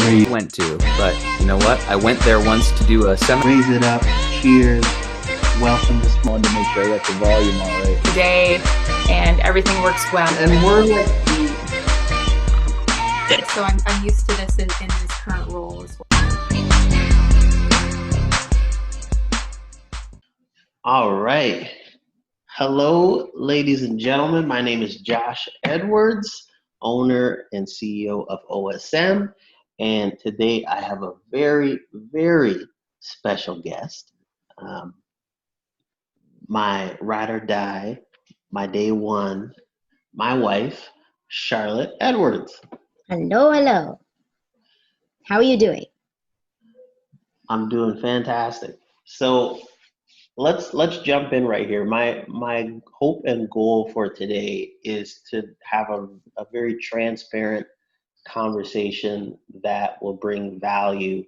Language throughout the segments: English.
where you went to, but you know what? I went there once to do a seminar. Raise it up. Cheers. Welcome to Wanted to make sure I got the volume all right. Today, and everything works well. And we're like So I'm used to this in this current role as well. All right. Hello, ladies and gentlemen. My name is Josh Edwards, owner and CEO of OSM. And today I have a very, very special guest. My ride or die, my day one, my wife, Charlotte Edwards. Hello, hello. How are you doing? I'm doing fantastic. So let's jump in right here. My hope and goal for today is to have a very transparent conversation that will bring value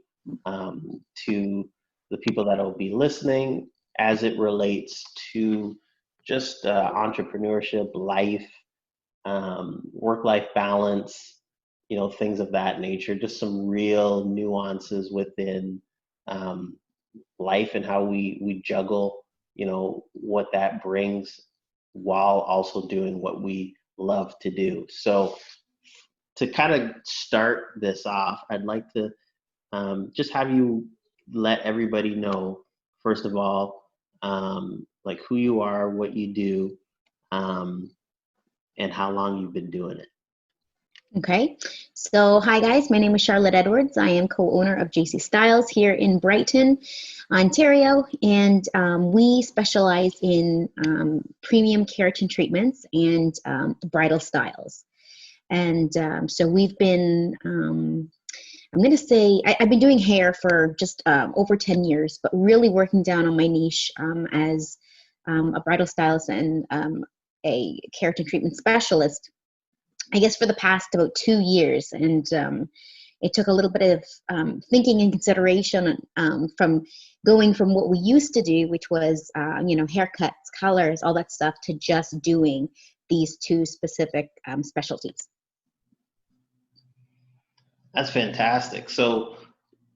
to the people that will be listening as it relates to just entrepreneurship, life, work-life balance, things of that nature, just some real nuances within life and how we juggle, what that brings while also doing what we love to do. So to kind of start this off, I'd like to just have you let everybody know, first of all, like who you are, what you do, and how long you've been doing it. Okay, so hi guys, my name is Charlotte Edwards. I am co-owner of JC Styles here in Brighton, Ontario, and we specialize in premium keratin treatments and bridal styles. And so we've been, I'm going to say, I've been doing hair for just over 10 years, but really working down on my niche as a bridal stylist and a keratin treatment specialist, I guess for the past about 2 years. And it took a little bit of thinking and consideration from going from what we used to do, which was, haircuts, colors, all that stuff, to just doing these two specific specialties. That's fantastic. So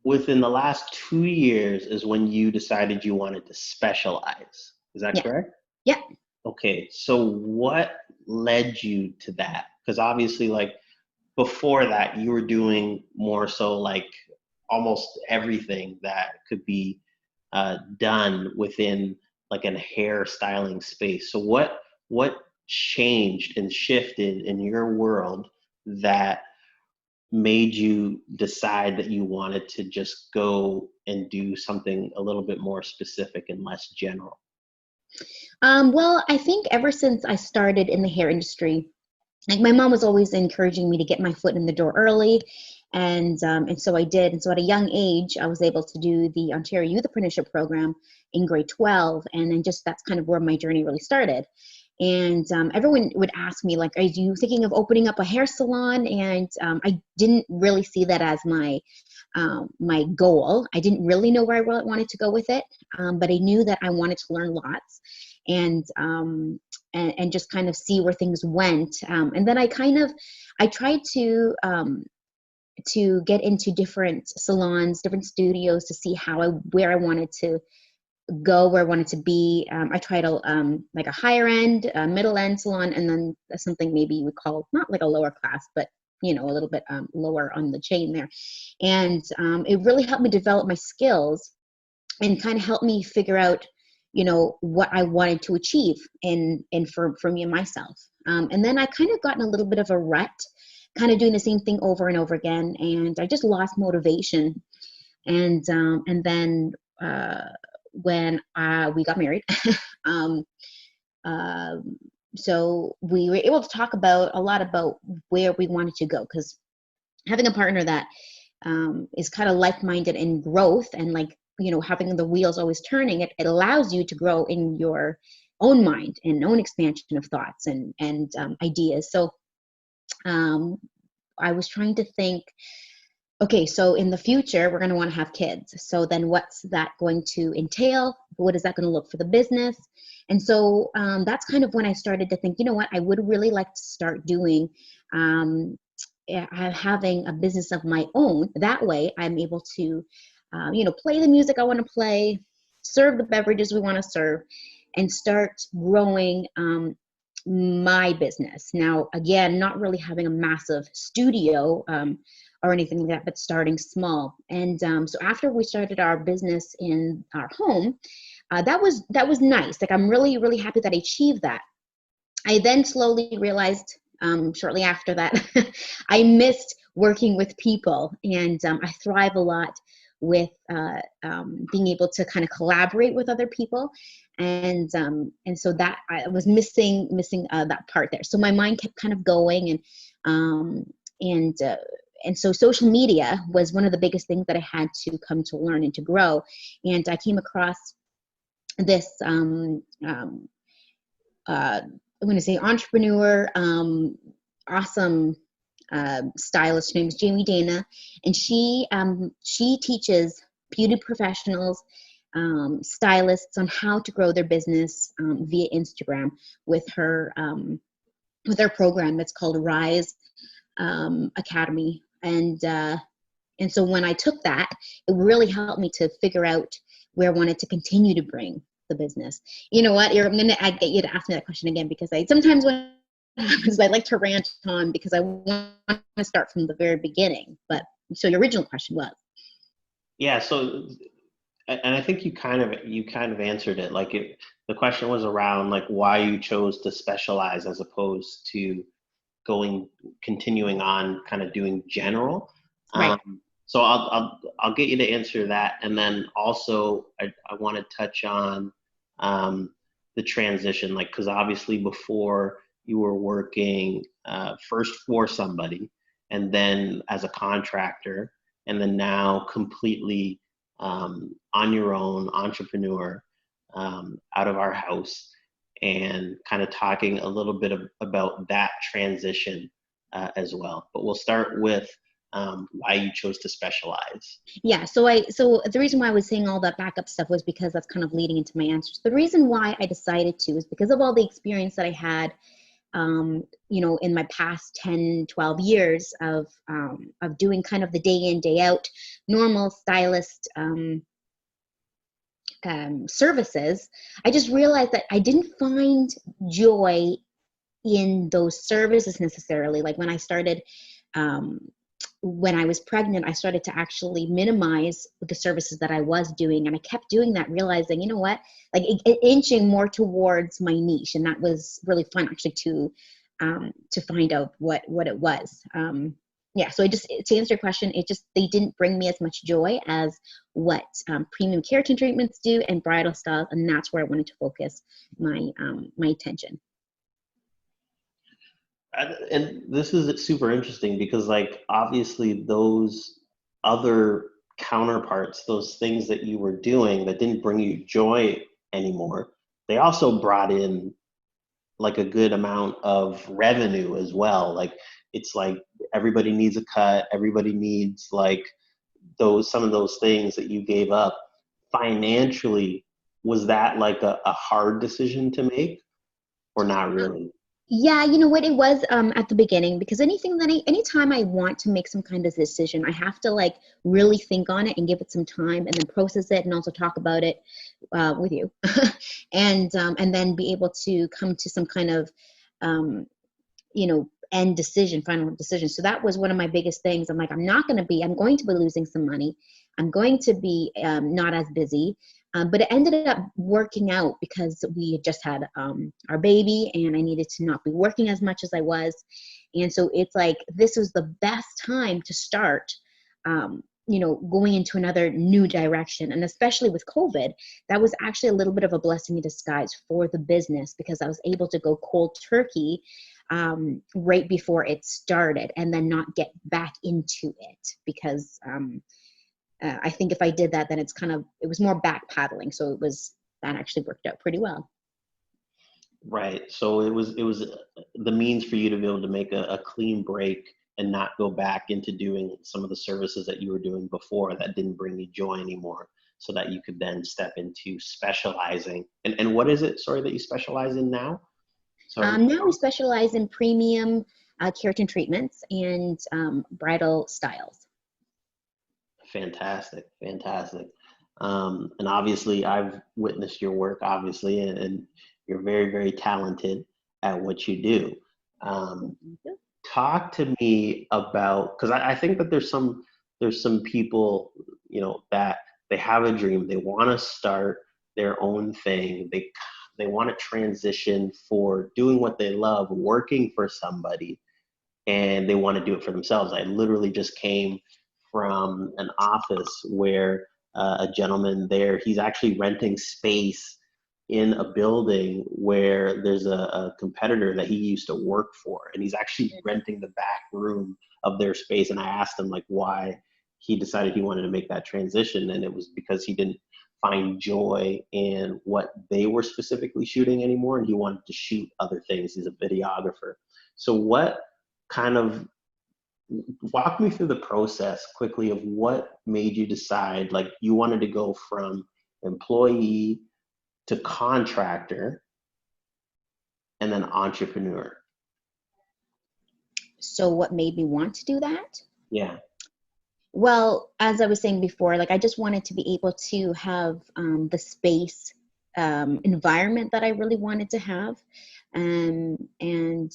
within the last 2 years is when you decided you wanted to specialize. Is that correct? Yeah. Okay. So what led you to that? Because obviously, like before that, you were doing more so like almost everything that could be done within like a hair styling space. So what changed and shifted in your world that made you decide that you wanted to just go and do something a little bit more specific and less general? Well, I think ever since I started in the hair industry, like my mom was always encouraging me to get my foot in the door early, and so I did. And so at a young age, I was able to do the Ontario Youth Apprenticeship program in grade 12, and then just that's kind of where my journey really started. And everyone would ask me, like, are you thinking of opening up a hair salon? And I didn't really see that as my goal. I didn't really know where I wanted to go with it, but I knew that I wanted to learn lots and just kind of see where things went. And then I tried to get into different salons, different studios to see where I wanted to go, where I wanted to be. I tried like a higher end, middle end salon, and then something maybe you would call not like a lower class, but a little bit lower on the chain there. And it really helped me develop my skills and kind of helped me figure out, what I wanted to achieve and for me and myself. And then I kind of got in a little bit of a rut, kind of doing the same thing over and over again, and I just lost motivation. And then when we got married, so we were able to talk a lot about where we wanted to go, because having a partner that is kind of like-minded in growth and like, having the wheels always turning, it allows you to grow in your own mind and own expansion of thoughts and ideas. So I was trying to think, okay, so in the future, we're going to want to have kids. So then what's that going to entail? What is that going to look for the business? And so that's kind of when I started to think, I would really like to start doing having a business of my own. That way I'm able to, play the music I want to play, serve the beverages we want to serve, and start growing my business. Now, again, not really having a massive studio or anything like that, but starting small. And so after we started our business in our home, that was nice. Like, I'm really, really happy that I achieved that. I then slowly realized shortly after that, I missed working with people, and I thrive a lot with being able to kind of collaborate with other people, and so that I was missing that part there. So my mind kept kind of going, and so social media was one of the biggest things that I had to come to learn and to grow. And I came across this I'm going to say entrepreneur, awesome stylist. Her name is Jamie Dana, and she teaches beauty professionals, stylists, on how to grow their business via Instagram with her program. It's called Rise Academy, and so when I took that, it really helped me to figure out where I wanted to continue to bring the business. You know what? I'm gonna get you to ask me that question again, because I sometimes when it happens, I like to rant on because I want to start from the very beginning. But so your original question was? Yeah. So, and I think you kind of answered it. Like, the question was around like why you chose to specialize as opposed to continuing on kind of doing general. Right. So I'll get you to answer that, and then also I want to touch on the transition, like, because obviously before you were working first for somebody, and then as a contractor, and then now completely on your own, entrepreneur, out of our house, and kind of talking a little bit about that transition as well. But we'll start with why you chose to specialize. Yeah, so the reason why I was saying all that backup stuff was because that's kind of leading into my answers. The reason why I decided to is because of all the experience that I had, in my past 10, 12 years of doing kind of the day in, day out, normal stylist services. I just realized that I didn't find joy in those services necessarily. Like, when I started, when I was pregnant, I started to actually minimize the services that I was doing. And I kept doing that, realizing, you know what, like inching more towards my niche. And that was really fun, actually, to find out what it was. So to answer your question, they didn't bring me as much joy as what premium keratin treatments do and bridal styles. And that's where I wanted to focus my attention. And this is super interesting because, like, obviously those other counterparts, those things that you were doing that didn't bring you joy anymore, they also brought in like a good amount of revenue as well. Like, it's like everybody needs a cut, everybody needs like some of those things that you gave up financially. Was that like a hard decision to make, or not really? Yeah, you know what, it was at the beginning, because anytime I want to make some kind of decision, I have to like really think on it and give it some time, and then process it, and also talk about it with you, and then be able to come to some kind of final decision. So that was one of my biggest things. I'm like, I'm going to be losing some money. I'm going to be not as busy. But it ended up working out because we had just had our baby, and I needed to not be working as much as I was. And so it's like, this was the best time to start, going into another new direction. And especially with COVID, that was actually a little bit of a blessing in disguise for the business, because I was able to go cold turkey right before it started, and then not get back into it, because I think if I did that, then it was more backpedaling. So that actually worked out pretty well. Right. So it was the means for you to be able to make a clean break and not go back into doing some of the services that you were doing before that didn't bring you joy anymore, so that you could then step into specializing. And what is it, sorry, that you specialize in now? Now we specialize in premium keratin treatments and bridal styles. Fantastic, fantastic. And obviously, I've witnessed your work, obviously, and you're very, very talented at what you do. Um, Talk to me about, because I think that there's some people, that they have a dream, they want to start their own thing, they want to transition for doing what they love, working for somebody, and they want to do it for themselves. I literally just came from an office where a gentleman there, he's actually renting space in a building where there's a competitor that he used to work for, and he's actually renting the back room of their space. And I asked him like why he decided he wanted to make that transition, and it was because he didn't find joy in what they were specifically shooting anymore, and he wanted to shoot other things. He's a videographer. So what kind of, walk me through the process quickly of what made you decide like you wanted to go from employee to contractor and then entrepreneur? So what made me want to do that? Yeah. Well, as I was saying before, like I just wanted to be able to have the space environment that I really wanted to have. And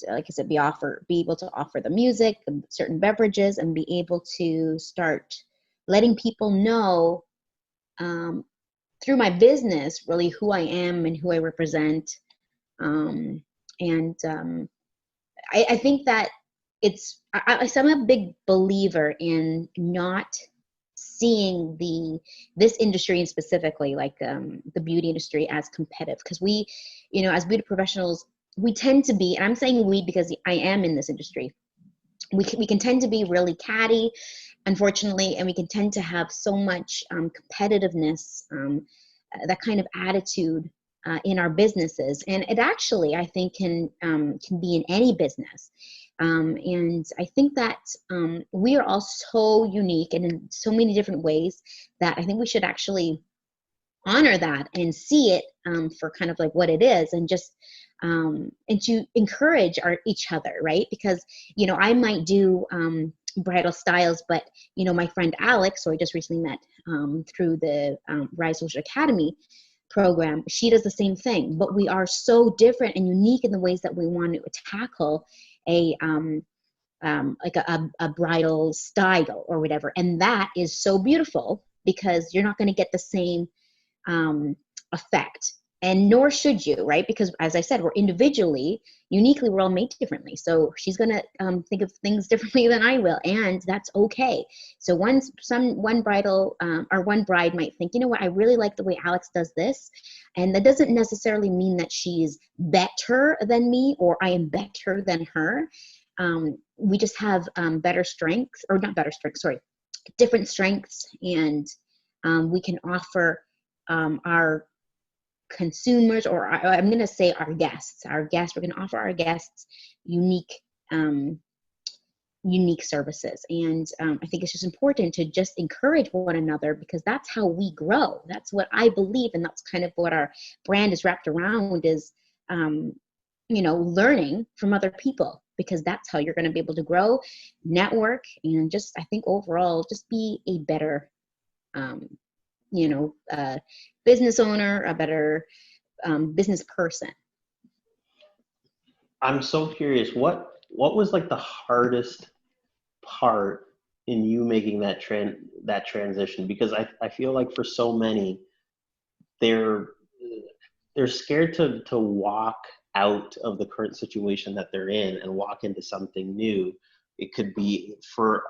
like I said, be able to offer the music, the certain beverages, and be able to start letting people know through my business really who I am and who I represent. I think that I'm a big believer in not seeing this industry and specifically like the beauty industry as competitive, because we, as beauty professionals, we tend to be, and I'm saying we because I am in this industry, we can tend to be really catty, unfortunately, and we can tend to have so much competitiveness, that kind of attitude in our businesses, and it actually I think can be in any business. And I think that we are all so unique and in so many different ways that I think we should actually honor that and see it for kind of like what it is, and just and to encourage each other, right? Because I might do bridal styles, but my friend Alex, who I just recently met through the Rise Social Academy program, she does the same thing, but we are so different and unique in the ways that we want to tackle a bridal style or whatever, and that is so beautiful because you're not going to get the same effect, and nor should you, right? Because as I said, we're individually, uniquely, we're all made differently. So she's going to think of things differently than I will, and that's okay. So one bridal or one bride might think, you know what, I really like the way Alex does this, and that doesn't necessarily mean that she's better than me or I am better than her. We just have better strengths, or not better strengths, sorry, different strengths, and we can offer our consumers, or I'm going to say our guests, we're going to offer our guests unique services. And I think it's just important to just encourage one another, because that's how we grow. That's what I believe, and that's kind of what our brand is wrapped around, is learning from other people, because that's how you're going to be able to grow, network, and just, I think overall, just be a better business owner, a better business person. I'm so curious, what was like the hardest part in you making that transition? Because I feel like for so many, they're scared to walk out of the current situation that they're in and walk into something new. It could be for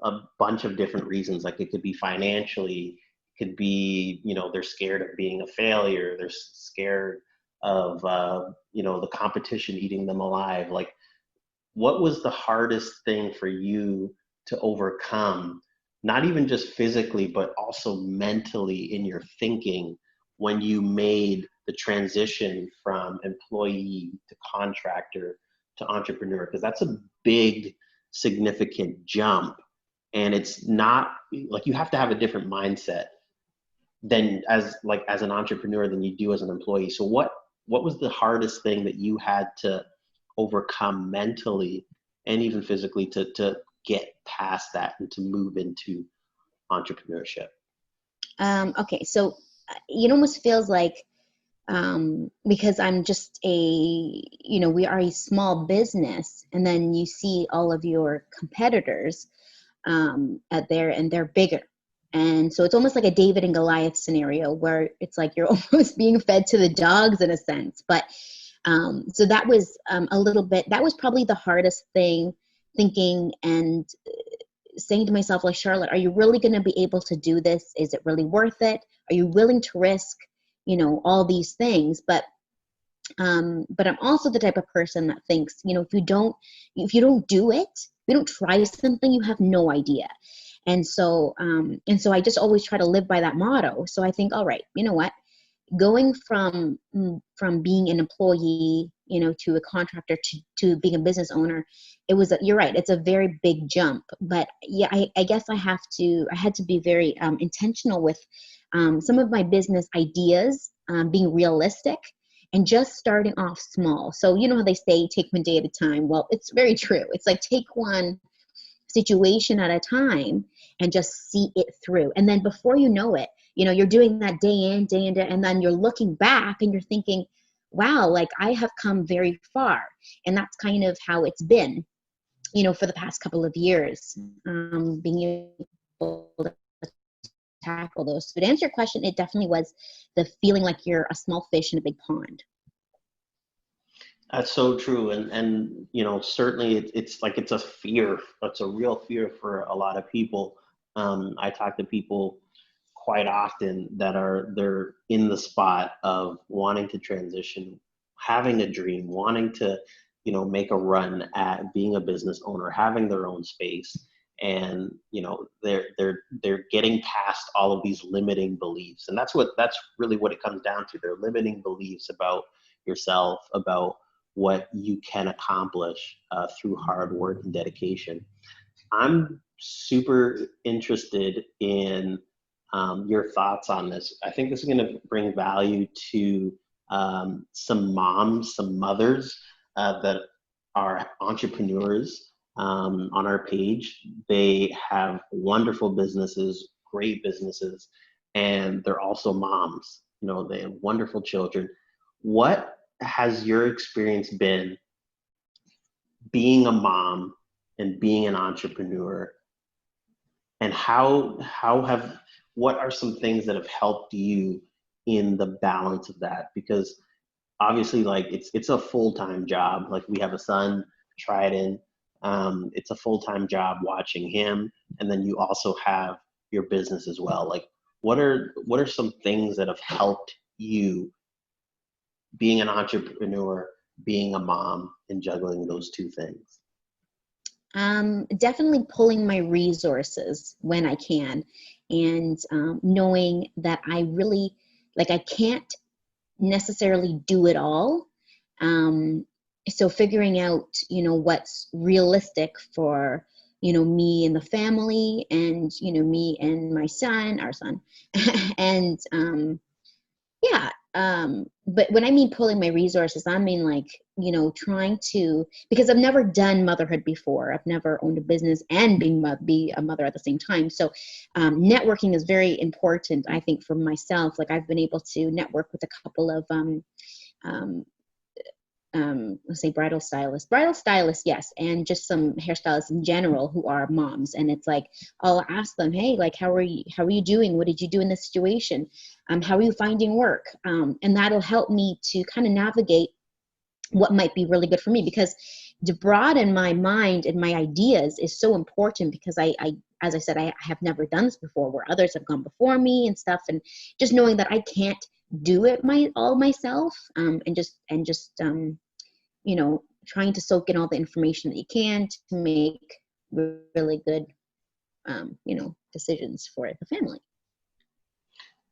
a bunch of different reasons. Like it could be financially, it could be, they're scared of being a failure. They're scared of, the competition eating them alive. Like, what was the hardest thing for you to overcome, not even just physically, but also mentally in your thinking, when you made the transition from employee to contractor to entrepreneur? Because that's a big, significant jump. And it's not like, you have to have a different mindset than as an entrepreneur than you do as an employee. So what was the hardest thing that you had to overcome mentally and even physically to get past that and to move into entrepreneurship? Okay, so it almost feels like because I'm just we are a small business, and then you see all of your competitors out there, and they're bigger. And so it's almost like a David and Goliath scenario where it's like you're almost being fed to the dogs in a sense. But so that was a little bit, that was probably the hardest thing, thinking and saying to myself, like, Charlotte, are you really going to be able to do this? Is it really worth it? Are you willing to risk, all these things? But I'm also the type of person that thinks, if you don't do it, if you don't try something, you have no idea. And so I just always try to live by that motto. So I think, all right, you know what? Going from being an employee, to a contractor to being a business owner, you're right, it's a very big jump. But yeah, I guess I had to be very intentional with some of my business ideas, being realistic and just starting off small. So you know how they say, take one day at a time. Well, it's very true. It's like, take one situation at a time and just see it through. And then before you know it, you're doing that day in, day in, and then you're looking back and you're thinking, wow, like I have come very far. And that's kind of how it's been, for the past couple of years, being able to tackle those. So to answer your question, it definitely was the feeling like you're a small fish in a big pond. That's so true. And certainly it's like, it's a fear. It's a real fear for a lot of people. I talk to people quite often they're in the spot of wanting to transition, having a dream, wanting to, make a run at being a business owner, having their own space. And, they're getting past all of these limiting beliefs. And that's really what it comes down to. They're limiting beliefs about yourself, about what you can accomplish through hard work and dedication. I'm super interested in your thoughts on this. I think this is going to bring value to some moms, some mothers that are entrepreneurs on our page. They have wonderful businesses, great businesses, and they're also moms. They have wonderful children. What has your experience been being a mom and being an entrepreneur, and what are some things that have helped you in the balance of that? Because obviously, like, it's a full-time job. Like, we have a son, Trident. It's a full-time job watching him, and then you also have your business as well. Like, what are some things that have helped you being an entrepreneur, being a mom, and juggling those two things? Definitely pulling my resources when I can, and knowing that I really, like, I can't necessarily do it all. So figuring out, what's realistic for, me and the family, and, me and our son, and yeah. But when I mean pulling my resources, I mean, like, trying to, because I've never done motherhood before. I've never owned a business and be a mother at the same time. So networking is very important, I think, for myself. Like, I've been able to network with a couple of let's say bridal stylists, yes, and just some hairstylists in general who are moms. And it's like, I'll ask them, hey, like, how are you doing? What did you do in this situation? How are you finding work? And that'll help me to kind of navigate what might be really good for me, because to broaden my mind and my ideas is so important, because I as I said, I have never done this before, where others have gone before me and stuff. And just knowing that I can't do it all myself, and just trying to soak in all the information that you can to make really good decisions for the family.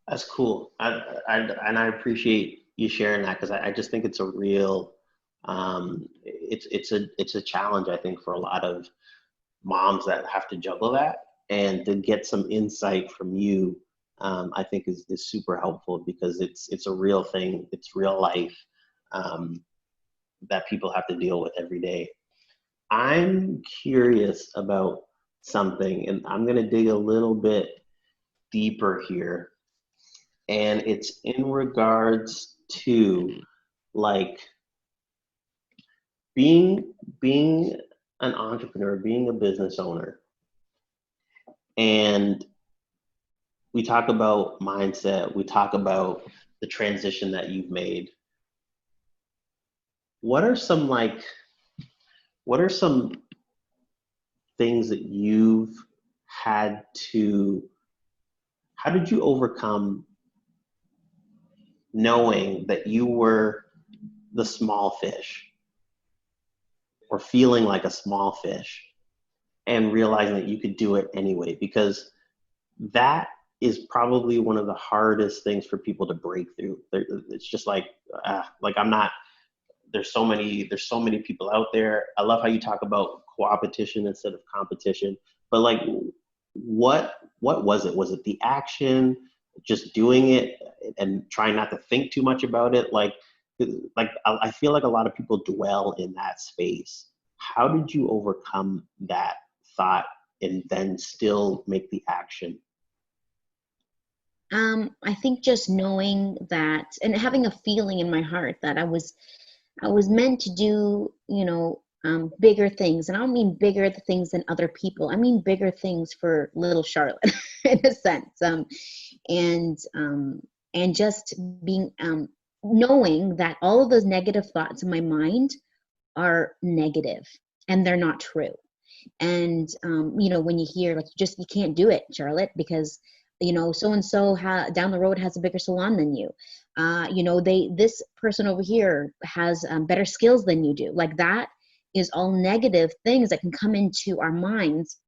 That's cool. I appreciate you sharing that, because I just think it's a real it's a challenge, I think, for a lot of moms that have to juggle that. And to get some insight from you, I think is super helpful, because it's a real thing. It's real life. that people have to deal with every day. I'm curious about something, and I'm going to dig a little bit deeper here. And it's in regards to like being an entrepreneur, being a business owner. And we talk about mindset, we talk about the transition that you've made. What are some things that you've had to, how did you overcome knowing that you were the small fish or feeling like a small fish and realizing that you could do it anyway? Because that is probably one of the hardest things for people to break through. It's just like I'm not, there's so many people out there. I love how you talk about co-opetition instead of competition, but like, what was it? Was it the action, just doing it and trying not to think too much about it? Like I feel like a lot of people dwell in that space. How did you overcome that thought and then still make the action? I think just knowing that and having a feeling in my heart that I was meant to do, bigger things. And I don't mean bigger things than other people. I mean bigger things for little Charlotte in a sense. And just being, knowing that all of those negative thoughts in my mind are negative and they're not true. And, when you hear like, you can't do it, Charlotte, because so-and-so down the road has a bigger salon than you. This person over here has better skills than you do. Like that is all negative things that can come into our minds.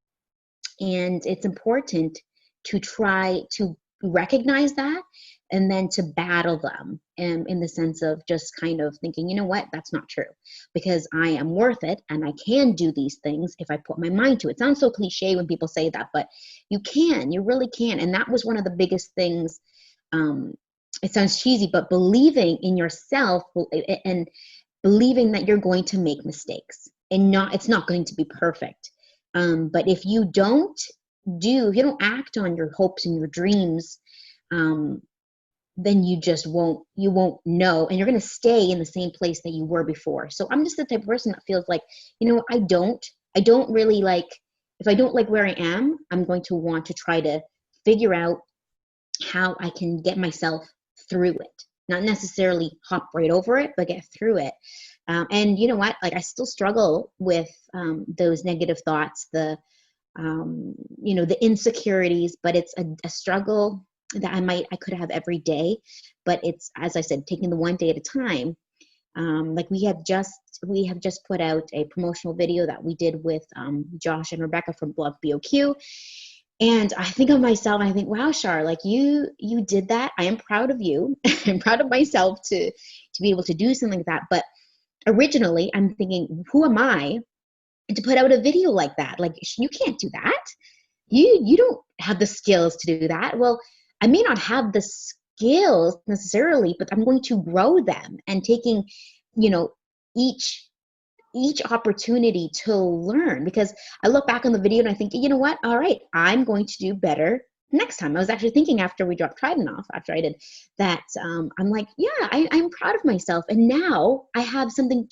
And it's important to try to recognize that and then to battle them in the sense of just kind of thinking, you know what, that's not true, because I am worth it and I can do these things if I put my mind to it. It sounds so cliche when people say that, but you really can. And that was one of the biggest things. It sounds cheesy, but believing in yourself and believing that you're going to make mistakes and it's not going to be perfect. But if you don't act on your hopes and your dreams, then you won't know, and you're going to stay in the same place that you were before. So I'm just the type of person that feels like, I don't really like, if I don't like where I am, I'm going to want to try to figure out how I can get myself through it. Not necessarily hop right over it, but get through it. And you know what? Like I still struggle with those negative thoughts, the insecurities, but it's a struggle that I could have every day. But it's, as I said, taking the one day at a time. Like we have just put out a promotional video that we did with Josh and Rebecca from Blog BOQ. And I think of myself and I think, wow, Char, like you did that. I am proud of you. I'm proud of myself to be able to do something like that. But originally I'm thinking, who am I to put out a video like that? Like, you can't do that. You don't have the skills to do that. Well, I may not have the skills necessarily, but I'm going to grow them and taking, each opportunity to learn, because I look back on the video and I think, you know what? All right, I'm going to do better next time. I was actually thinking after we dropped Trident off, after I did that, I'm like, yeah, I'm proud of myself. And now I have something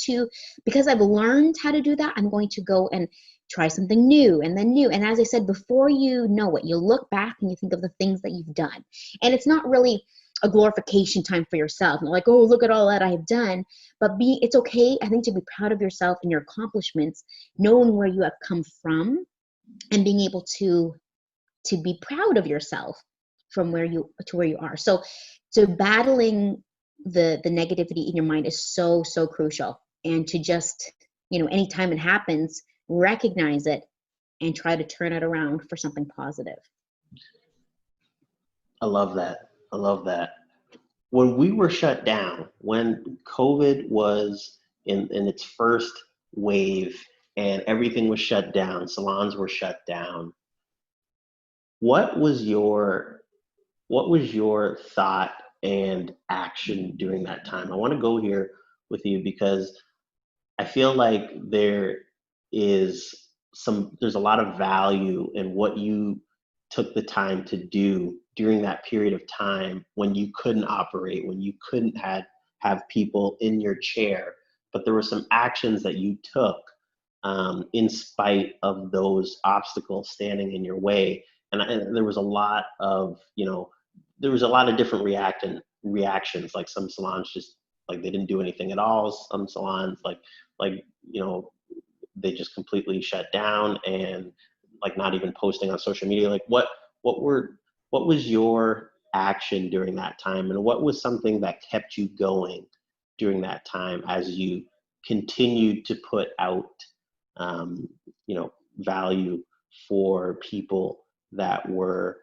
because I've learned how to do that, I'm going to go and try something new and then new. And as I said, before you know it, you look back and you think of the things that you've done. And it's not really a glorification time for yourself. Not like, oh, look at all that I have done. But it's okay, I think, to be proud of yourself and your accomplishments, knowing where you have come from and being able to be proud of yourself from where you are. So battling the negativity in your mind is so, so crucial. And to just, anytime it happens, recognize it and try to turn it around for something positive. I love that. When we were shut down, when COVID was in its first wave and everything was shut down, salons were shut down, what was your thought and action during that time? I want to go here with you because I feel like there's a lot of value in what you took the time to do during that period of time when you couldn't operate, when you couldn't have people in your chair, but there were some actions that you took in spite of those obstacles standing in your way. And there was a lot of, there was a lot of different reactions. Like some salons just like they didn't do anything at all. Some salons like they just completely shut down and like not even posting on social media. Like what was your action during that time, and what was something that kept you going during that time as you continued to put out value for people that were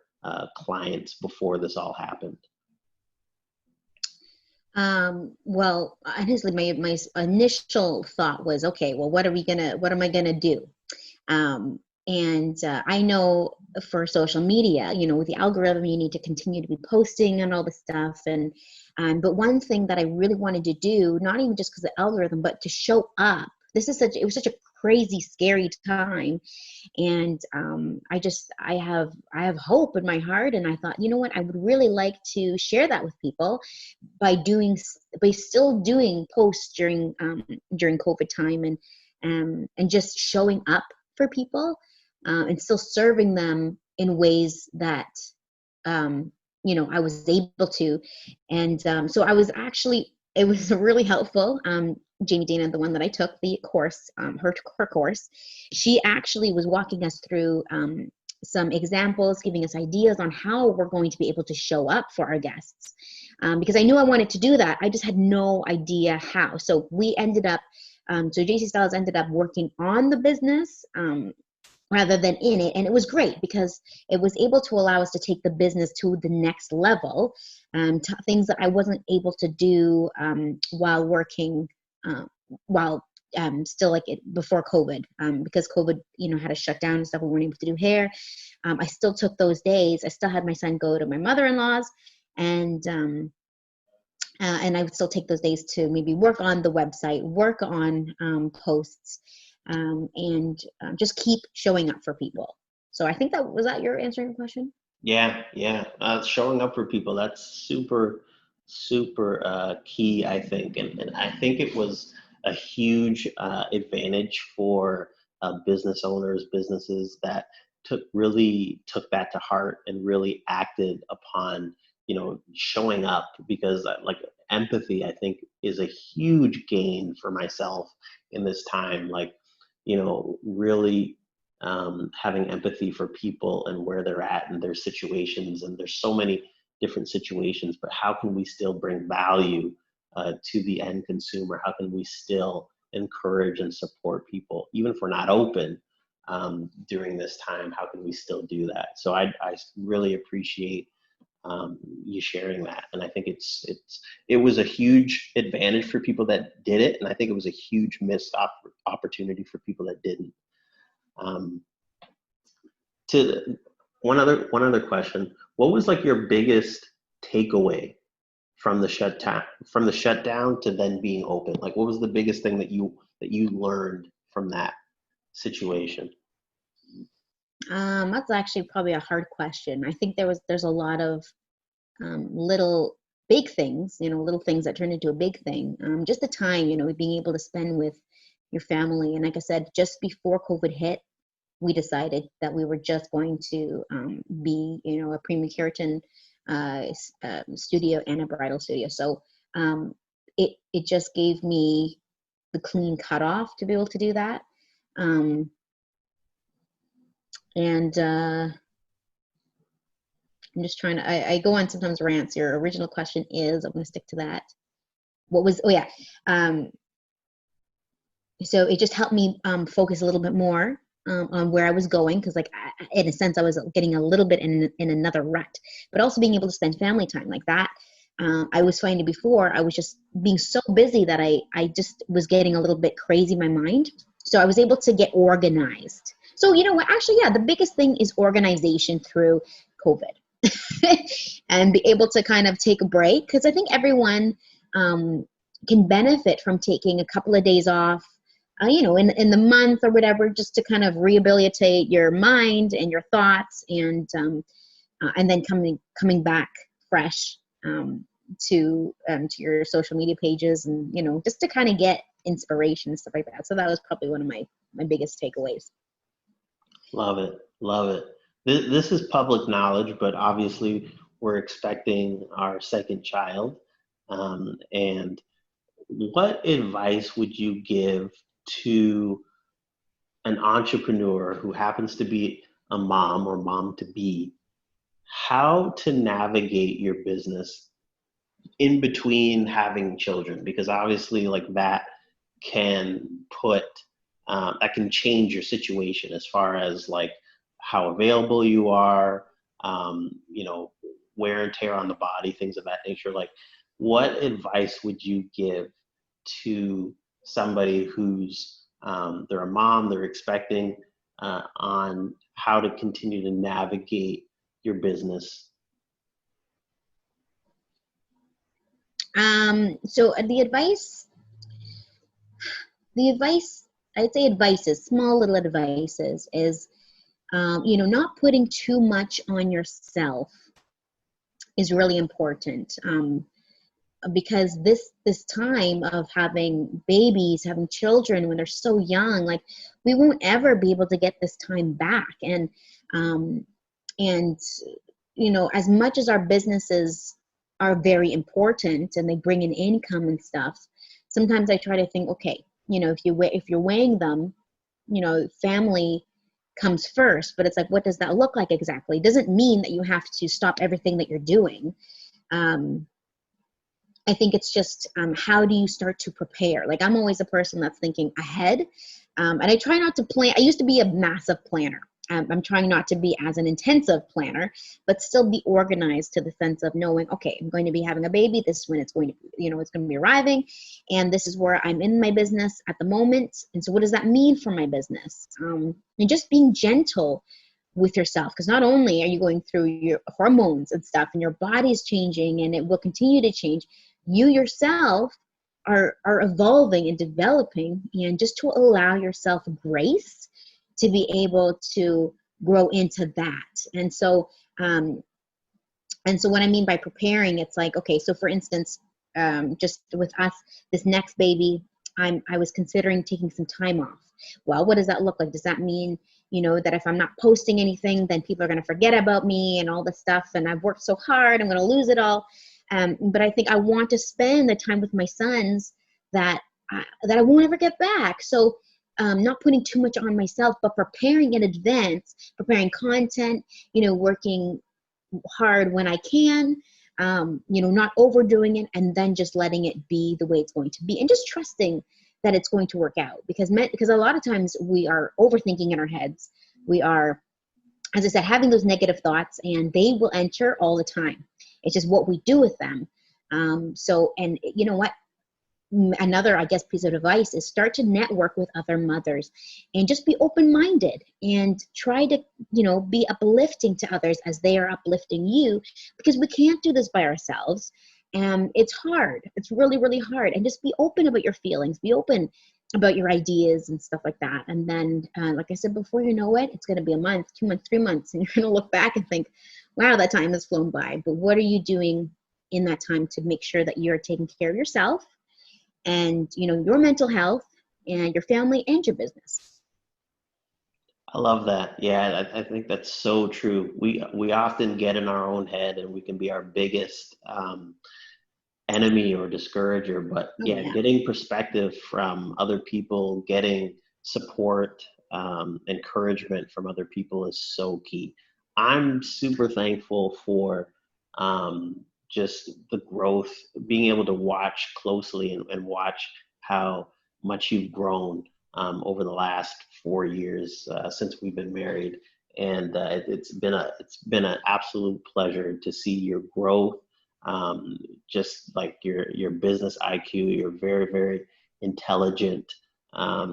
clients before this all happened? Well, honestly, my initial thought was, okay, well, what am I gonna do? I know for social media, with the algorithm, you need to continue to be posting and all this stuff. But one thing that I really wanted to do, not even just because of the algorithm, but to show up. It was such a crazy, scary time. And I have hope in my heart. And I thought, you know what, I would really like to share that with people by still doing posts during COVID time and just showing up for people and still serving them in ways that I was able to. And so I was actually, it was really helpful. Jamie Dana, the one that I took the course, her course, she actually was walking us through some examples, giving us ideas on how we're going to be able to show up for our guests. Because I knew I wanted to do that. I just had no idea how. So we ended up, so JC Styles ended up working on the business rather than in it. And it was great because it was able to allow us to take the business to the next level, things that I wasn't able to do while working, still before COVID, because COVID, had a shutdown and stuff. We weren't able to do hair. I still took those days. I still had my son go to my mother-in-law's, and I would still take those days to maybe work on the website, work on posts, and just keep showing up for people. So I think was that your answering your question? Yeah. Showing up for people, that's super, super key, I think. And I think it was a huge advantage for business owners, businesses that really took that to heart and really acted upon, showing up, because like empathy, I think, is a huge gain for myself in this time. Like, really having empathy for people and where they're at and their situations. And there's so many different situations, but how can we still bring value to the end consumer? How can we still encourage and support people, even if we're not open during this time? How can we still do that? So I really appreciate you sharing that. And I think it was a huge advantage for people that did it. And I think it was a huge missed opportunity for people that didn't. To one other question, what was like your biggest takeaway from the shutdown to then being open? Like, what was the biggest thing that you learned from that situation? That's actually probably a hard question. I think there's a lot of little big things, little things that turned into a big thing. Just the time, being able to spend with your family. And like I said, just before COVID hit, we decided that we were just going to be, a premium keratin studio and a bridal studio. So it just gave me the clean cutoff to be able to do that. I'm just trying to, I go on sometimes rants. Your original question is, I'm going to stick to that. So it just helped me focus a little bit more on where I was going, because in a sense I was getting a little bit in another rut, but also being able to spend family time like that. I was finding before I was just being so busy that I just was getting a little bit crazy in my mind. So I was able to get organized. So actually, the biggest thing is organization through COVID. And be able to kind of take a break, because I think everyone can benefit from taking a couple of days off, in the month or whatever, just to kind of rehabilitate your mind and your thoughts, and then coming back fresh to your social media pages, and just to kind of get inspiration and stuff like that. So that was probably one of my biggest takeaways. Love it. Love it. This is public knowledge, but obviously we're expecting our second child. And what advice would you give to an entrepreneur who happens to be a mom or mom to be, how to navigate your business in between having children? Because obviously, like, that can that can change your situation as far as like how available you are, wear and tear on the body, things of that nature. Like, what advice would you give to somebody who's they're a mom, they're expecting, on how to continue to navigate your business? So the advice, I'd say advices, small little advices, is, not putting too much on yourself is really important. Because this time of having babies, having children when they're so young, like, we won't ever be able to get this time back. And as much as our businesses are very important and they bring in income and stuff, sometimes I try to think, okay, if you're weighing them, family comes first, but it's like, what does that look like exactly? It doesn't mean that you have to stop everything that you're doing. I think it's just, how do you start to prepare? Like, I'm always a person that's thinking ahead. And I try not to plan. I used to be a massive planner. I'm trying not to be as an intensive planner, but still be organized, to the sense of knowing, okay, I'm going to be having a baby. This is when it's going to, it's going to be arriving. And this is where I'm in my business at the moment. And so what does that mean for my business? And just being gentle with yourself, because not only are you going through your hormones and stuff, and your body's changing, and it will continue to change, you yourself are evolving and developing, and just to allow yourself grace to be able to grow into that. And so what I mean by preparing, it's like, okay, so for instance, just with us, this next baby, I was considering taking some time off. Well, what does that look like? Does that mean, that if I'm not posting anything, then people are going to forget about me and all this stuff, and I've worked so hard, I'm going to lose it all? But I think I want to spend the time with my sons that I won't ever get back. So not putting too much on myself, but preparing in advance, preparing content, working hard when I can, not overdoing it, and then just letting it be the way it's going to be, and just trusting that it's going to work out. Because a lot of times we are overthinking in our heads. We are, as I said, having those negative thoughts, and they will enter all the time. It's just what we do with them. And you know what? Another, I guess, piece of advice is start to network with other mothers, and just be open-minded, and try to, be uplifting to others as they are uplifting you, because we can't do this by ourselves. And it's hard. It's really, really hard. And just be open about your feelings. Be open about your ideas and stuff like that. And then, like I said, before you know it, it's going to be a month, 2 months, 3 months, and you're going to look back and think, wow, that time has flown by. But what are you doing in that time to make sure that you're taking care of yourself and, your mental health and your family and your business? I love that. Yeah, I think that's so true. We often get in our own head, and we can be our biggest enemy or discourager. But yeah, getting perspective from other people, getting support, encouragement from other people is so key. I'm super thankful for just the growth, being able to watch closely and watch how much you've grown over the last 4 years since we've been married. And it's been an absolute pleasure to see your growth, just like your business IQ. You're very, very intelligent.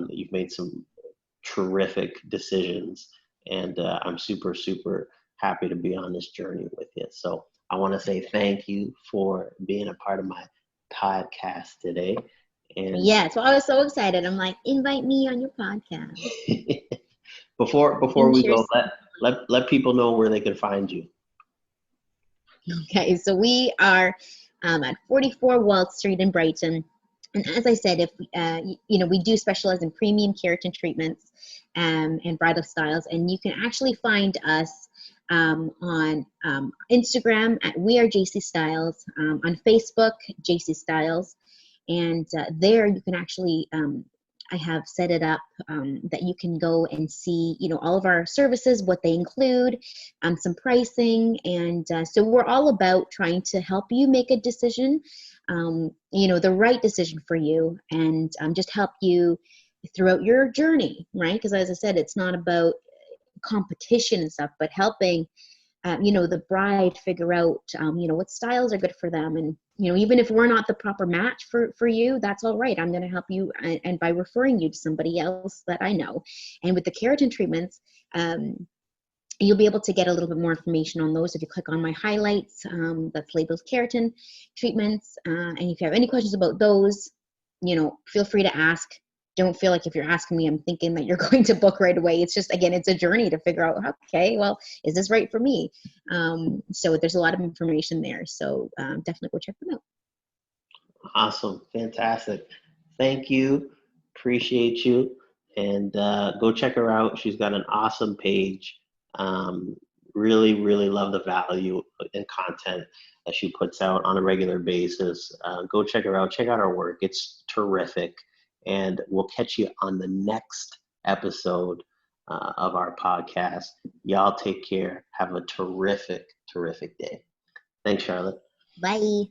You've made some terrific decisions, and I'm super, super happy to be on this journey with you. So I want to say thank you for being a part of my podcast today. And Yeah, so I was so excited. I'm like, invite me on your podcast. before And we share go, let people know where they can find you. Okay, so we are at 44 Walt Street in Brighton. And as I said, if we do specialize in premium keratin treatments and bridal styles, and you can actually find us on Instagram at We Are JC Styles, on Facebook JC Styles, and there you can actually I have set it up that you can go and see, all of our services, what they include, some pricing, and so we're all about trying to help you make a decision, the right decision for you, and just help you throughout your journey, right? Because as I said, it's not about competition and stuff, but helping the bride figure out, what styles are good for them. And, even if we're not the proper match for you, that's all right. I'm going to help you. And by referring you to somebody else that I know. And with the keratin treatments, you'll be able to get a little bit more information on those if you click on my highlights, that's labeled keratin treatments. And if you have any questions about those, feel free to ask. Don't feel like if you're asking me, I'm thinking that you're going to book right away. It's just, again, it's a journey to figure out, okay, well, is this right for me? So there's a lot of information there. So definitely go check them out. Awesome. Fantastic. Thank you. Appreciate you. And go check her out. She's got an awesome page. Really, really love the value and content that she puts out on a regular basis. Go check her out. Check out her work. It's terrific. And we'll catch you on the next episode of our podcast. Y'all take care. Have a terrific, terrific day. Thanks, Charlotte. Bye.